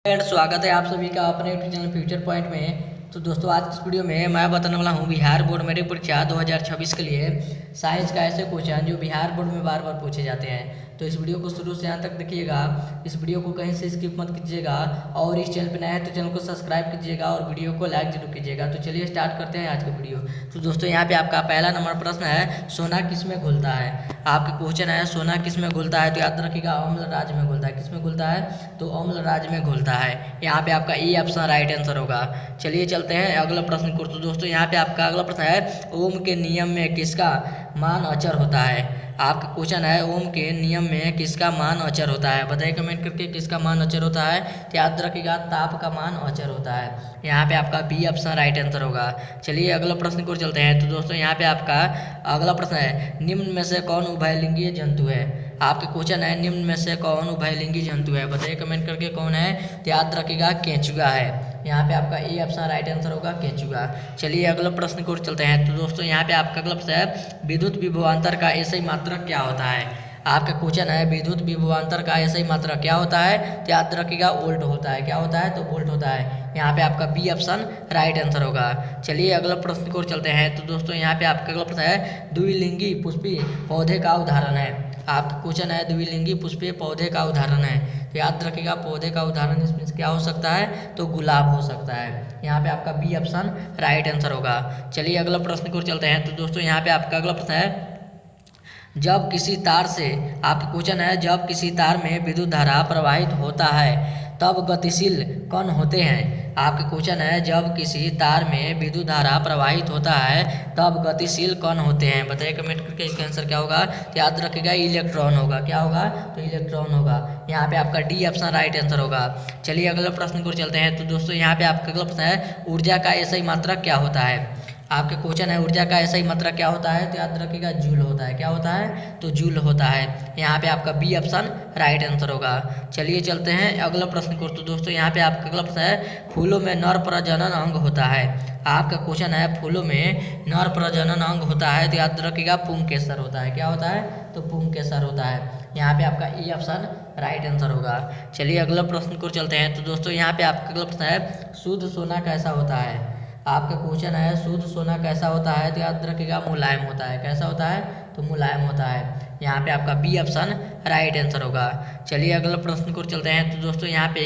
स्वागत है आप सभी का अपने यूट्यूब चैनल फ्यूचर पॉइंट में। तो दोस्तों आज इस वीडियो में मैं बताने वाला हूँ बिहार बोर्ड मेडिकल परीक्षा 2026 के लिए साइंस का ऐसे क्वेश्चन जो बिहार बोर्ड में बार बार पूछे जाते हैं। तो इस वीडियो को शुरू से अंत तक देखिएगा, इस वीडियो को कहीं से स्किप मत कीजिएगा और इस चैनल पर नया है तो चैनल को सब्सक्राइब कीजिएगा और वीडियो को लाइक जरूर कीजिएगा। तो चलिए स्टार्ट करते हैं आज का वीडियो। तो दोस्तों यहाँ पे आपका पहला नंबर प्रश्न है, सोना किस में घुलता है। आपका क्वेश्चन है सोना किस में घुलता है, तो याद रखिएगा अम्ल राज में घुलता है। किस में घुलता है, तो अम्ल राज में घुलता है। यहाँ पे आपका ए ऑप्शन राइट आंसर होगा। चलिए चलते हैं अगला प्रश्न को। तो दोस्तों यहाँ पे आपका अगला प्रश्न है, ओम के नियम में किसका मान अचर होता है। आपका क्वेश्चन है ओम के नियम में किसका मान अचर होता है। बताइए कमेंट करके किसका मान अचर होता है। तो याद रखिएगा ताप का मान अचर होता है। यहाँ पे आपका बी ऑप्शन राइट आंसर होगा। चलिए अगला प्रश्न को चलते हैं। तो दोस्तों यहाँ पे आपका अगला प्रश्न है, निम्न में से कौन उभयलिंगीय जंतु है। आपके क्वेश्चन है निम्न में से कौन उभयलिंगी जंतु है। बताइए कमेंट करके कौन है। तो याद रखिएगा केंचुआ है। यहाँ पे आपका ए ऑप्शन राइट आंसर होगा केंचुआ। चलिए अगला प्रश्न को चलते हैं। तो दोस्तों यहाँ पे आपका अगला प्रश्न है, विद्युत विभवांतर का एसआई मात्रक क्या होता है। आपका क्वेश्चन है विद्युत विभवांतर का एसआई मात्रक क्या होता है। तो याद रखिएगा वोल्ट होता है। क्या होता है, तो वोल्ट होता है। यहाँ पे आपका बी ऑप्शन राइट आंसर होगा। चलिए अगला प्रश्न को चलते हैं। तो दोस्तों यहाँ पे आपका अगला प्रश्न है, द्विलिंगी पुष्पी पौधे का उदाहरण है। आपका क्वेश्चन है द्विलिंगी पुष्पीय पौधे का उदाहरण है। तो याद रखिएगा पौधे का उदाहरण इसमें क्या हो सकता है, तो गुलाब हो सकता है। यहाँ पे आपका बी ऑप्शन राइट आंसर होगा। चलिए अगला प्रश्न को चलते हैं। तो दोस्तों यहाँ पे आपका अगला प्रश्न है, जब किसी तार से, आपका क्वेश्चन है जब किसी तार में विद्युत धारा प्रवाहित होता है तब गतिशील कण होते हैं। आपका क्वेश्चन है जब किसी तार में विद्युत धारा प्रवाहित होता है तब गतिशील कण होते हैं। बताइए कमेंट करके इसका आंसर क्या होगा। तो याद रखिएगा इलेक्ट्रॉन होगा। क्या होगा, तो इलेक्ट्रॉन होगा। यहाँ पे आपका डी ऑप्शन राइट आंसर होगा। चलिए अगला प्रश्न को चलते हैं। तो दोस्तों यहाँ पे आपका अगला प्रश्न है, ऊर्जा का एसआई मात्रक क्या होता है। आपके क्वेश्चन है ऊर्जा का एसआई मात्रक क्या होता है। तो याद रखिएगा जूल होता है। क्या होता है, तो जूल होता है। यहाँ पे आपका बी ऑप्शन राइट आंसर होगा। चलिए चलते हैं अगला प्रश्न को। तो दोस्तों यहाँ पे आपका अगला प्रश्न है, फूलों में नर प्रजनन अंग होता है। आपका क्वेश्चन है फूलों में नर प्रजनन अंग होता है। तो याद रखिएगा पुंकेसर होता है। क्या होता है, तो पुंकेसर होता है। यहाँ पे आपका ई ऑप्शन राइट आंसर होगा। चलिए अगला प्रश्न को चलते हैं। तो दोस्तों यहाँ पे आपका अगला प्रश्न है, शुद्ध सोना कैसा होता है। आपका क्वेश्चन है शुद्ध सोना कैसा होता है। तो याद रखिएगा मुलायम होता है। कैसा होता है, तो मुलायम होता है। यहाँ पे आपका बी ऑप्शन राइट आंसर होगा। चलिए अगला प्रश्न को चलते हैं। तो दोस्तों यहाँ पे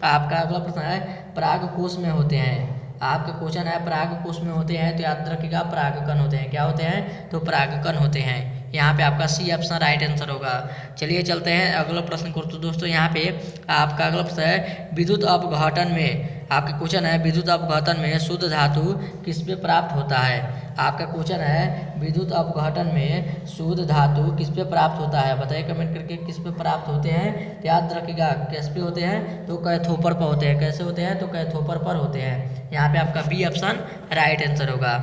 आपका अगला प्रश्न है, पराग कोश में होते हैं। आपका क्वेश्चन है पराग कोश में होते हैं। तो याद रखिएगा परागकण होते हैं। क्या होते हैं, तो परागकण होते हैं। यहाँ पे आपका सी ऑप्शन राइट आंसर होगा। चलिए चलते हैं अगला प्रश्न को। तो दोस्तों यहाँ पे आपका अगला प्रश्न है, विद्युत अपघटन में, आपका क्वेश्चन है विद्युत अपघटन में शुद्ध धातु किस पे प्राप्त होता है। आपका क्वेश्चन है विद्युत अपघटन में शुद्ध धातु किस पे प्राप्त होता है। बताइए कमेंट करके किस पे प्राप्त होते हैं। तो याद रखिएगा किस पे होते हैं, तो कैथोपर पर होते हैं। कैसे होते हैं, तो कैथोपर पर होते हैं। यहाँ पे आपका बी ऑप्शन राइट आंसर होगा।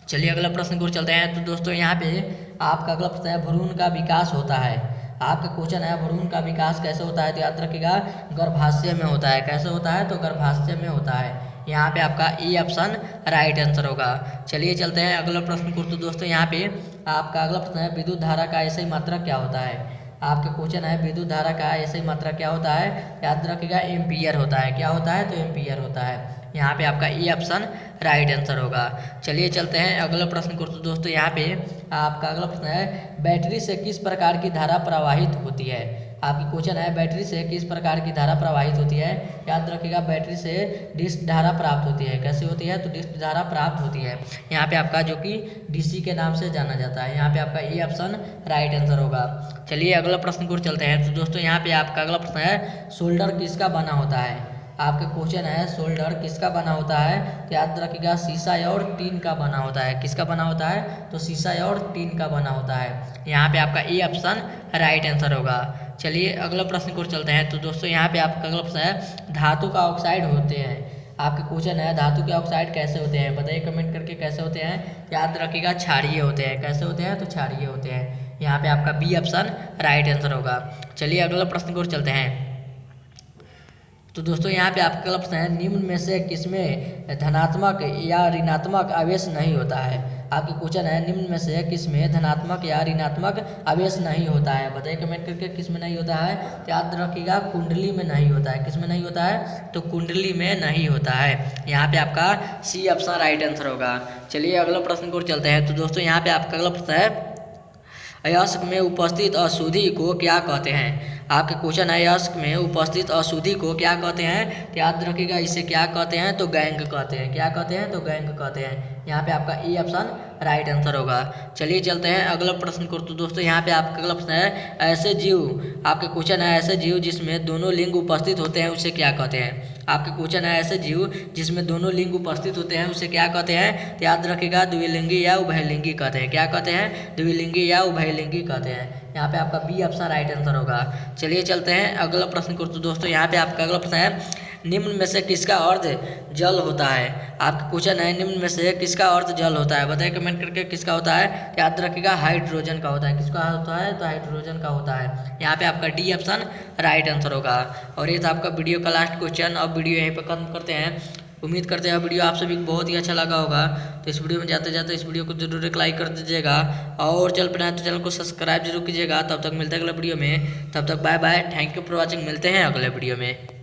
चलिए अगला प्रश्न को चलते हैं। तो दोस्तों यहाँ पे आपका अगला प्रश्न है, भ्रूण का विकास होता है। आपका क्वेश्चन है भ्रूण का विकास कैसे होता है। तो याद रखिएगा गर्भाशय में होता है। कैसे होता है, तो गर्भाशय में होता है। यहाँ पे आपका ए ऑप्शन राइट आंसर होगा। चलिए चलते हैं अगला प्रश्न को। तो दोस्तों यहाँ पे आपका अगला प्रश्न है, विद्युत धारा का एसआई मात्रक क्या होता है। आपका क्वेश्चन है विद्युत धारा का एसआई मात्रक क्या होता है। याद रखिएगा एम्पियर होता है। क्या होता है, तो एम्पियर होता है। यहाँ पे आपका ए ऑप्शन राइट आंसर होगा। चलिए चलते हैं अगला प्रश्न को। तो दोस्तों यहाँ पे आपका अगला प्रश्न है, बैटरी से किस प्रकार की धारा प्रवाहित होती है। आपकी क्वेश्चन है बैटरी से किस प्रकार की धारा प्रवाहित होती है। याद रखिएगा बैटरी से डिस्क धारा प्राप्त होती है। कैसे होती है, तो डिस्क धारा प्राप्त होती है। यहाँ पे आपका जो कि डीसी के नाम से जाना जाता है। यहाँ पे आपका ए ऑप्शन राइट आंसर होगा। चलिए अगला प्रश्न को चलते हैं। तो दोस्तों यहाँ पे आपका अगला प्रश्न है, सोल्डर किसका बना होता है। आपका क्वेश्चन है सोल्डर किसका बना होता है। तो याद रखिएगा शीशा और टीन का बना होता है। किसका बना होता है, तो शीशा और टीन का बना होता है। यहाँ पे आपका ए ऑप्शन राइट आंसर होगा। चलिए अगला प्रश्न को चलते हैं। तो दोस्तों यहाँ पे आपका अगला प्रश्न है, धातु का ऑक्साइड होते हैं। आपका क्वेश्चन है धातु के ऑक्साइड कैसे होते हैं। बताइए कमेंट करके कैसे होते हैं। याद रखिएगा क्षारीय होते हैं। कैसे होते हैं, तो क्षारीय होते हैं। यहाँ पे आपका बी ऑप्शन राइट आंसर होगा। चलिए अगला प्रश्न को चलते हैं। तो दोस्तों यहाँ पे आपका प्रश्न है, निम्न में से किसमें धनात्मक या ऋणात्मक आवेश नहीं होता है। आपके क्वेश्चन है निम्न में से किस में धनात्मक या ऋणात्मक आवेश नहीं होता है, बताइए कमेंट करके किस में नहीं होता है। तो याद रखिएगा कुंडली में नहीं होता है। किस में नहीं होता है, तो कुंडली में नहीं होता है। यहाँ पे आपका सी ऑप्शन राइट आंसर होगा। चलिए अगला प्रश्न को चलते हैं। तो दोस्तों यहाँ पे आपका अगला प्रश्न है अयस्क में उपस्थित अशुद्धि को क्या कहते हैं। आपके क्वेश्चन है अयस्क में उपस्थित अशुद्धि को क्या कहते हैं। तो याद रखिएगा इसे क्या कहते हैं, तो गैंग कहते हैं। क्या कहते हैं, तो गैंग कहते हैं। यहाँ पे आपका ई ऑप्शन राइट आंसर होगा। चलिए चलते हैं अगला प्रश्न को। तो दोस्तों यहाँ पे आपका अगला प्रश्न है ऐसे जीव, आपके क्वेश्चन है ऐसे जीव जिसमें दोनों लिंग उपस्थित होते हैं उसे क्या कहते हैं। आपके क्वेश्चन है ऐसे जीव जिसमें दोनों लिंग उपस्थित होते हैं उसे क्या कहते हैं। तो याद रखिएगा द्विलिंगी या उभयलिंगी कहते हैं। क्या कहते हैं, द्विलिंगी या उभयलिंगी कहते हैं। यहाँ पे आपका बी ऑप्शन राइट आंसर होगा। चलिए चलते हैं अगला प्रश्न को। तो दोस्तों यहाँ पे आपका अगला प्रश्न है निम्न में से किसका अर्थ जल होता है। आपका क्वेश्चन है निम्न में से किसका अर्थ जल होता है, बताइए कमेंट करके किसका होता है। याद रखिएगा हाइड्रोजन का होता है। किसका होता है, तो हाइड्रोजन का होता है। यहाँ पे आपका डी ऑप्शन राइट आंसर होगा। और ये था आपका वीडियो का लास्ट क्वेश्चन। अब वीडियो यहीं पर खत्म करते हैं। उम्मीद करते हैं वीडियो आप सभी को बहुत ही अच्छा लगा होगा। तो इस वीडियो में जाते जाते इस वीडियो को जरूर एक लाइक कर दीजिएगा और चल बनाए तो चैनल को सब्सक्राइब जरूर कीजिएगा। तब तक मिलते हैं अगले वीडियो में। तब तक bye bye, thank you for watching. मिलते हैं अगले वीडियो में।